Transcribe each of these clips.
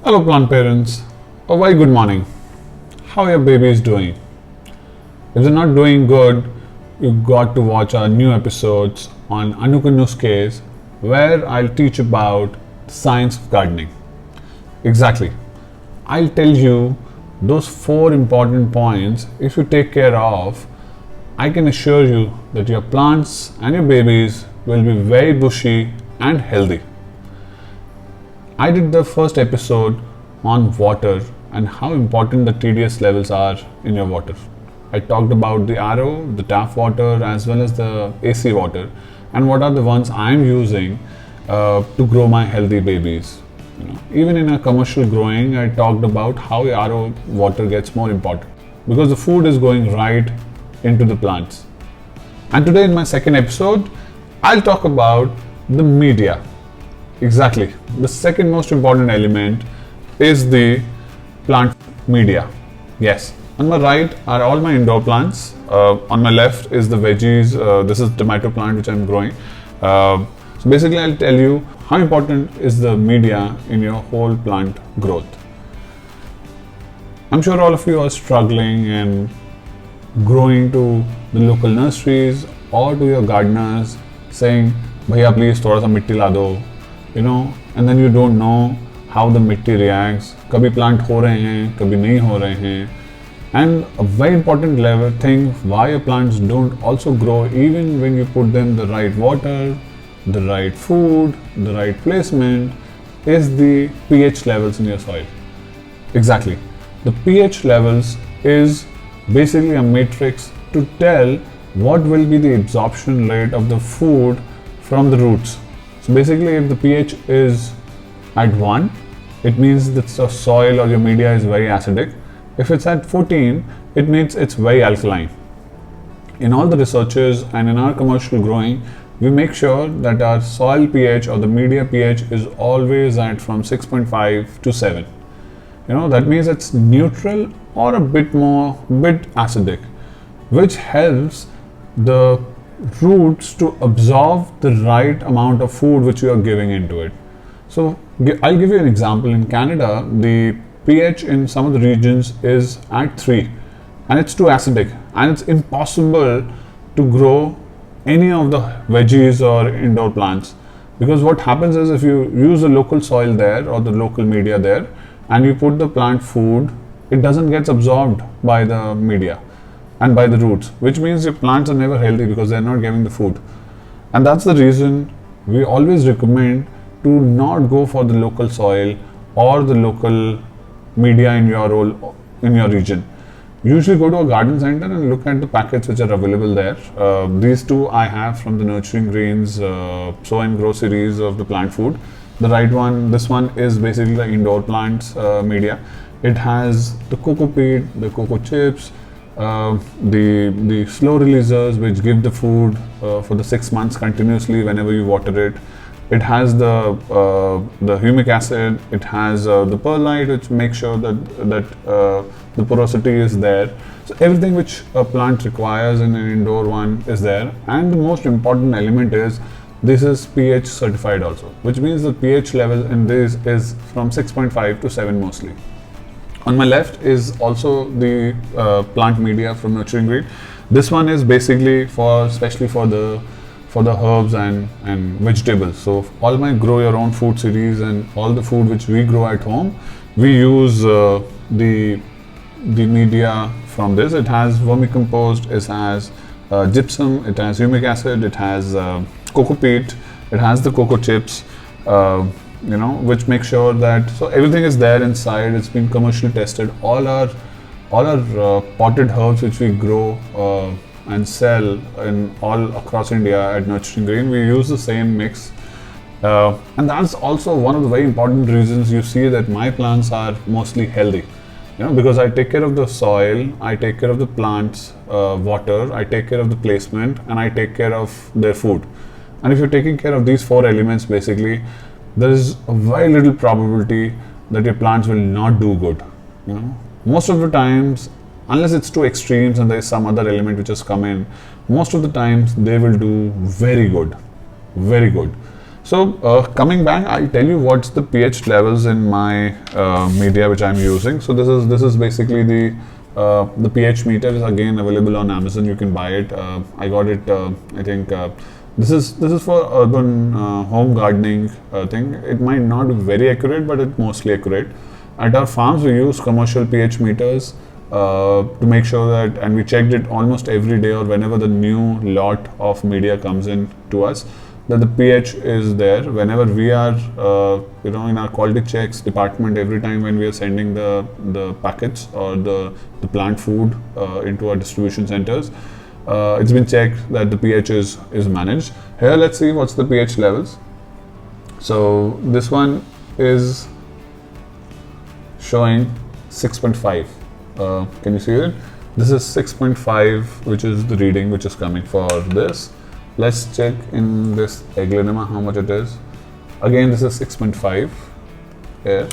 Hello plant parents, a very good morning. How are your babies doing? If they're not doing good, you got to watch our new episodes on Annu Ke Nuskhe where I'll teach about the science of gardening. Exactly. I'll tell you those 4 important points. If you take care of, I can assure you that your plants and your babies will be very bushy and healthy. I did the first episode on water and how important the TDS levels are in your water. I talked about the RO, the tap water, as well as the AC water, and what are the ones I'm using to grow my healthy babies. Even in a commercial growing, I talked about how RO water gets more important because the food is going right into the plants. And today in my second episode, I'll talk about the media. Exactly. The second most important element is the plant media. Yes. On my right are all my indoor plants. On my left is the veggies. This is tomato plant which I'm growing. So basically I'll tell you how important is the media in your whole plant growth. I'm sure all of you are struggling and growing to the local nurseries or to your gardeners saying, "Bhaiya, please thoda sa mitti la do." And then you don't know how the mitti reacts. Kabhi plant ho rahe hain, kabhi nahi ho rahe hain. And a very important level thing why your plants don't also grow even when you put them the right water, the right food, the right placement is the pH levels in your soil. Exactly. The pH levels is basically a matrix to tell what will be the absorption rate of the food from the roots. So basically if the pH is at 1, it means that the soil or your media is very acidic. If it's at 14, it means it's very alkaline. In all the researches and in our commercial growing, we make sure that our soil pH or the media pH is always at from 6.5 to 7. That means it's neutral or a bit acidic, which helps the roots to absorb the right amount of food which you are giving into it. So I'll give you an example. In Canada, the pH in some of the regions is at 3 and it's too acidic and it's impossible to grow any of the veggies or indoor plants, because what happens is if you use the local soil there or the local media there and you put the plant food, it doesn't get absorbed by the media and by the roots, which means your plants are never healthy because they're not getting the food. And that's the reason we always recommend to not go for the local soil or the local media in your region. Usually go to a garden center and look at the packets which are available there. These two I have from the Nurturing Greens Sow and Grow series of the plant food. The right one, this one is basically the indoor plants media. It has the cocoa peat, the cocoa chips, the slow releasers which give the food for the 6 months continuously whenever you water it. It has the humic acid. It has the perlite, which makes sure that the porosity is there. So everything which a plant requires in an indoor one is there. And the most important element is this is pH certified also, which means the pH level in this is from 6.5 to 7 mostly. On my left is also the plant media from Nurturing Green. This one is basically especially for the herbs and vegetables. So all my grow your own food series and all the food which we grow at home, we use the media from this. It has vermicompost, it has gypsum, it has humic acid, it has cocoa peat, it has the cocoa chips, which make sure that so everything is there inside. It's been commercially tested. All our potted herbs which we grow and sell in all across India at Nurturing Green, we use the same mix, and that's also one of the very important reasons you see that my plants are mostly healthy. Because I take care of the soil, I take care of the plants water, I take care of the placement, and I take care of their food. And if you're taking care of these 4 elements, basically there is a very little probability that your plants will not do good. Most of the times, unless it's too extremes and there is some other element which has come in, most of the times they will do very good. So coming back, I'll tell you what's the pH levels in my media which I'm using. So this is basically the pH meter is again available on Amazon. You can buy it. I got it. I think this is for urban home gardening thing. It might not be very accurate, but it's mostly accurate. At our farms, we use commercial pH meters to make sure that, and we checked it almost every day or whenever the new lot of media comes in to us, that the pH is there. Whenever we are, in our quality checks department, every time when we are sending the packets or the plant food into our distribution centers, it's been checked that the pH is managed. Here, let's see what's the pH levels. So this one is showing 6.5. Can you see it? This is 6.5, which is the reading which is coming for this. Let's check in this Aglaonema how much it is. Again, this is 6.5 here.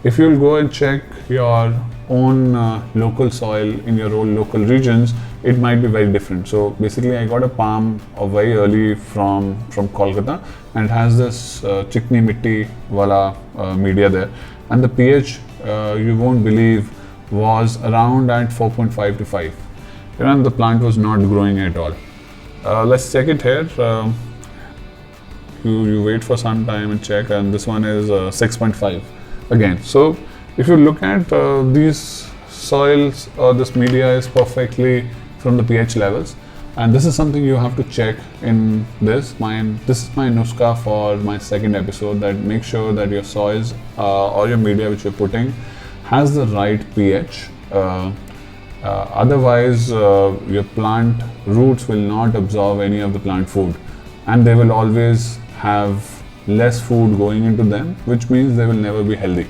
If you'll go and check your own local soil in your own local regions, it might be very different. So basically, I got a palm of very early from Kolkata, and it has this chikni mitti wala media there, and the pH you won't believe was around at 4.5 to 5. And the plant was not growing at all. Let's check it here. You wait for some time and check, and this one is 6.5 again. So if you look at these soils, this media is perfectly from the pH levels, and this is something you have to check in this. This is my nuskha for my second episode, that make sure that your soils or your media which you're putting has the right pH. Otherwise, your plant roots will not absorb any of the plant food, and they will always have less food going into them, which means they will never be healthy.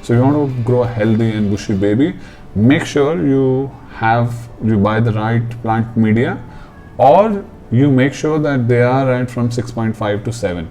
So you want to grow a healthy and bushy baby, make sure you buy the right plant media, or you make sure that they are at from 6.5 to 7.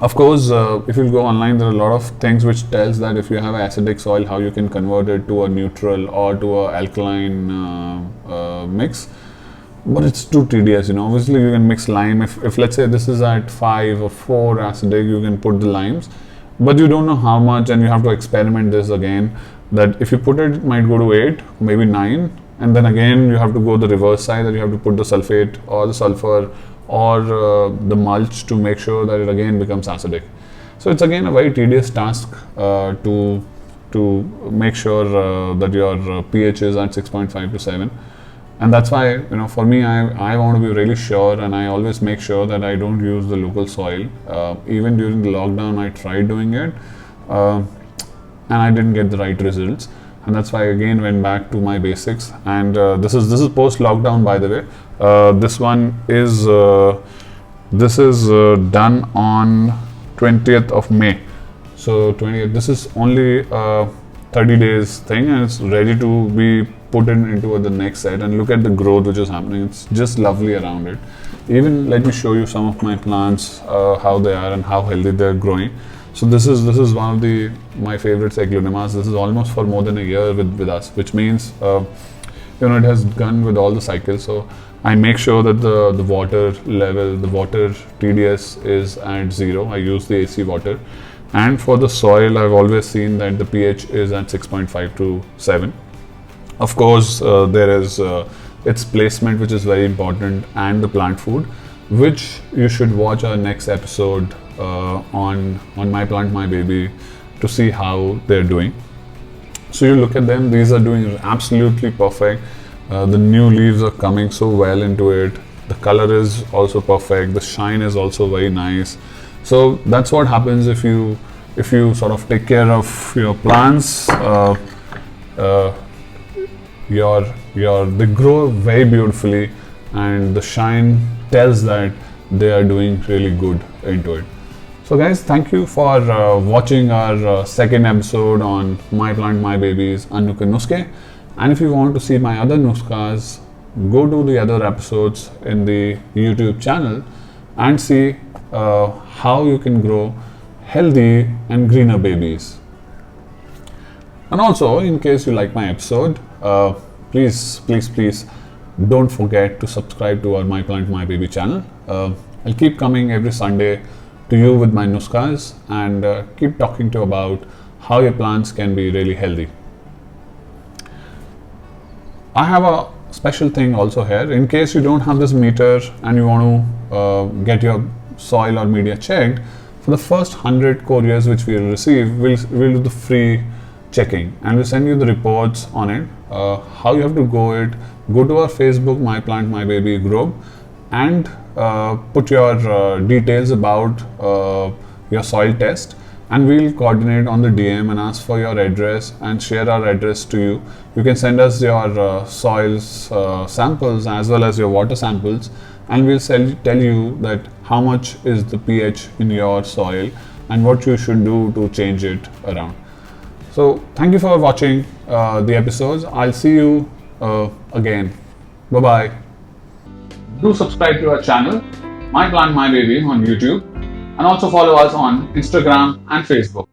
Of course, if you go online, there are a lot of things which tells that if you have acidic soil, how you can convert it to a neutral or to a alkaline mix. But it's too tedious, Obviously, you can mix lime. If let's say this is at 5 or 4 acidic, you can put the limes, but you don't know how much, and you have to experiment this again. That if you put it, it might go to 8, maybe 9, and then again you have to go the reverse side, that you have to put the sulfate or the sulfur or the mulch to make sure that it again becomes acidic. So it's again a very tedious task to make sure that your pH is at 6.5 to 7, and that's why for me, I want to be really sure, and I always make sure that I don't use the local soil. Even during the lockdown, I tried doing it, and I didn't get the right results. And that's why I again went back to my basics. And this is post lockdown, by the way. This one is done on 20th of May. So 20th. This is only 30 days thing, and it's ready to be put into the next set. And look at the growth which is happening. It's just lovely around it. Even let me show you some of my plants, how they are and how healthy they're growing. So this is one of my favorites, Aglaonemas. This is almost for more than a year with us, which means it has gone with all the cycles. So I make sure that the water level, the water TDS is at 0. I use the AC water, and for the soil, I've always seen that the pH is at 6.5 to 7. Of course, there is its placement, which is very important, and the plant food, which you should watch our next episode on My Plant My Baby to see how they're doing. So you look at them; these are doing absolutely perfect. The new leaves are coming so well into it. The color is also perfect. The shine is also very nice. So that's what happens if you sort of take care of your plants. They grow very beautifully, and the shine tells that they are doing really good into it. So guys, thank you for watching our second episode on My Plant My Baby's Annu Ke Nuskhe. And if you want to see my other nuskhas, go to the other episodes in the YouTube channel and see how you can grow healthy and greener babies. And also, in case you like my episode, please don't forget to subscribe to our My Plant My Baby channel. I'll keep coming every Sunday to you with my nuskas and keep talking to you about how your plants can be really healthy. I have a special thing also here. In case you don't have this meter and you want to get your soil or media checked, for the first 100 couriers which we will receive, we'll do the free checking and we'll send you the reports on it. How you have to go to our Facebook My Plant My Baby group and put your details about your soil test, and we'll coordinate on the DM and ask for your address and share our address to you. You can send us your soils samples as well as your water samples, and we'll tell you that how much is the pH in your soil and what you should do to change it around. So thank you for watching the episodes. I'll see you again. Bye bye. Do subscribe to our channel, My Plant My Baby, on YouTube, and also follow us on Instagram and Facebook.